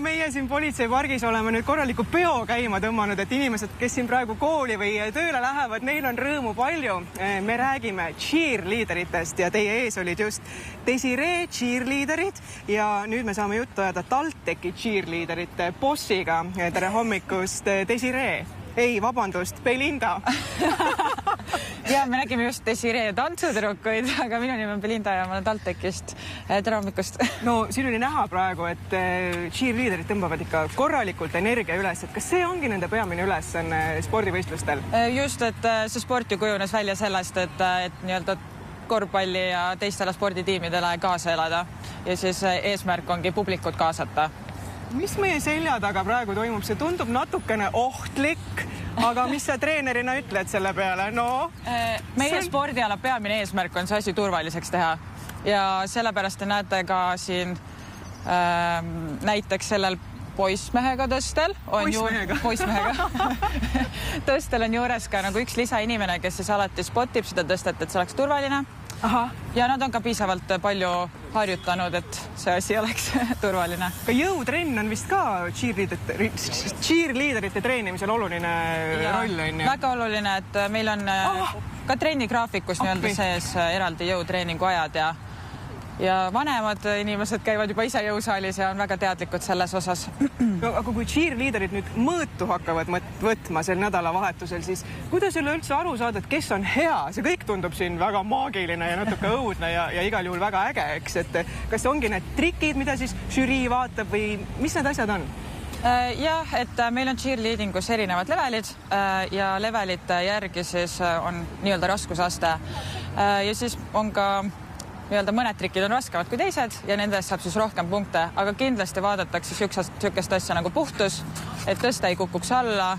meie siin politseipargis oleme nüüd korraliku peo käima tõmmanud, et inimesed, kes siin praegu kooli või tööle lähevad, neil on rõõmu palju. Me räägime cheerleaderitest ja teie ees olid just Desiree cheerleaderid ja nüüd me saame juttu ajada TalTechi cheerleaderite bossiga. Tere hommikust, Desiree. Ei, vabandust, Belinda. Ja me nägime just Desiree tantsutüdrukuid, aga minu nimi on Belinda ja ma olen TalTechist. Tere hommikust. No siin oli näha praegu, et cheerleaderid tõmbavad ikka korralikult energia üles. Et kas see ongi nende peamine ülesanne spordivõistlustel? Just, et see sport ju kujunes välja sellest, et nii-öelda korvpalli ja teistele sporditiimidele kaasa elada. Ja siis eesmärk ongi publikut kaasata. Mis meie selja taga praegu toimub? See tundub natukene ohtlik, aga mis sa treenerina ütled selle peale? No, meie spordiala peamine eesmärk on see asi turvaliseks teha ja sellepärast te näete ka siin näiteks sellel poissmehega tõstel tõstel on juures ka nagu üks lisainimene, kes siis alati spotib seda tõstet, et see oleks turvaline. Aha. Ja nad on ka piisavalt palju harjutanud, et see asi oleks turvaline. Ka jõutrenn on vist ka cheerleaderite treenimisel oluline roll. Väga oluline, et meil on ka trennigraafikus nii-öelda sees eraldi jõutreeningu ajad ja vanemad inimesed käivad juba ise jõusaalis ja on väga teadlikud selles osas. No, aga kui cheerleaderid nüüd mõõtu hakkavad võtma sel nädalavahetusel, siis kuidas üleüldse aru saada, et kes on hea? See kõik tundub siin väga maagiline ja natuke õudne ja igal juhul väga äge, eks? Et kas ongi need trikid, mida siis žürii vaatab või mis need asjad on? Jah, et meil on cheerleadingus erinevad levelid ja levelite järgi siis on nii-öelda raskusaste ja siis on ka nii-öelda mõned trikid on raskemad kui teised ja nendest saab siis rohkem punkte, aga kindlasti vaadatakse sükest asja nagu puhtus, et tõsta ei kukuks alla,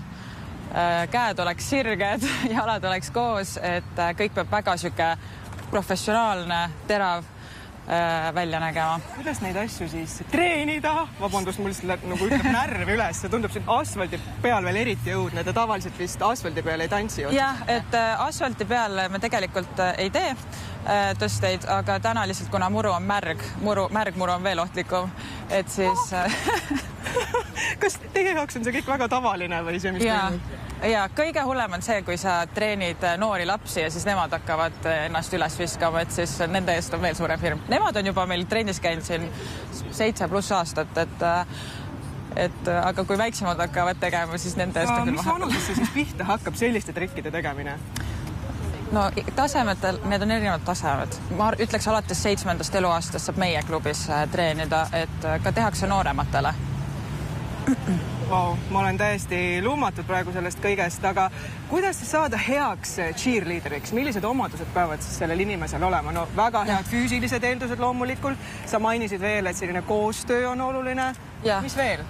käed oleks sirged, jalad oleks koos, et kõik peab väga süke professionaalne, terav välja nägema. Kuidas neid asju siis treenida? Vabandust, mul nagu ütleb närv üles. See tundub siin asfaldi peal veel eriti õudne. Te tavaliselt vist asfaldi peal ei tantsi otsast. Jah, et asfalti peal me tegelikult ei tee tõsteid, aga täna lihtsalt, kuna muru on märgmuru on veel ohtlikum, et siis... Kas teie jaoks on see kõik väga tavaline või see, mis toimub? Ja kõige hullem on see, kui sa treenid noori lapsi ja siis nemad hakkavad ennast üles viskama, et siis nende eest on veel suurem hirm. Nemad on juba meil trennis käinud siin 7+ aastat, et aga kui väiksemad hakkavad tegema, siis nende eest on küll mis vanusesse siis pihta hakkab selliste trikkide tegemine? No tasemetel, need on erinevad tasemed. Ma ütleks alates 7. eluaastast saab meie klubis treenida, et ka tehakse noorematele. Wow, ma olen täiesti luumatud praegu sellest kõigest, aga kuidas saada heaks cheerleaderiks? Millised omadused peavad siis sellel inimesel olema? No väga head füüsilised eeldused loomulikult. Sa mainisid veel, et selline koostöö on oluline. Mis veel?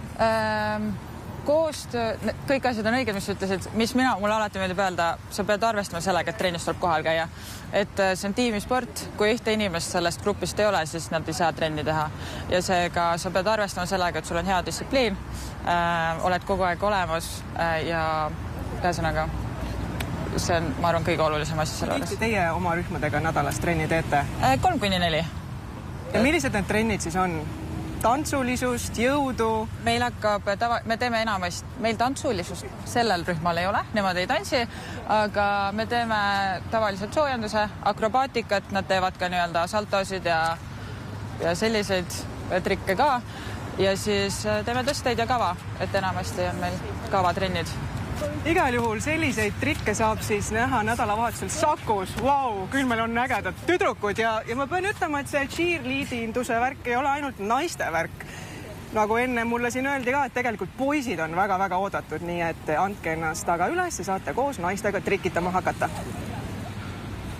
Koostöö, kõik asjad on õiged, mis ütlesid, mis mulle alati meeldib öelda, sa pead arvestama sellega, et trennis tuleb kohal käia. Et see on tiimisport, kui ühte inimest sellest grupist ei ole, siis nad ei saa trenni teha. Ja seega sa pead arvestama sellega, et sul on hea distsipliin, oled kogu aeg olemas ja ühesõnaga see on, ma arvan, kõige olulisem asi selle juures. Teie oma rühmadega nädalas trenni teete? 3–4. Ja millised need trennid siis on? Tantsulisust, jõudu? Meil hakkab, me teeme enamast, meil tantsulisust sellel rühmal ei ole, nemad ei tantsi, aga me teeme tavaliselt soojenduse, akrobaatikat, nad teevad ka nii-öelda saltosid ja selliseid trikke ka ja siis teeme tõsteid ja kava, et enamasti on meil kavatrennid. Igal juhul selliseid trikke saab siis näha nädalavahetusel Sakus. Vau, küll meil on ägedad tüdrukud ja ma pean ütlema, et see cheerleadinduse värk ei ole ainult naiste värk. Nagu enne mulle siin öeldi ka, et tegelikult poisid on väga-väga oodatud, nii et andke ennast aga üles ja saate koos naistega trikitama hakata.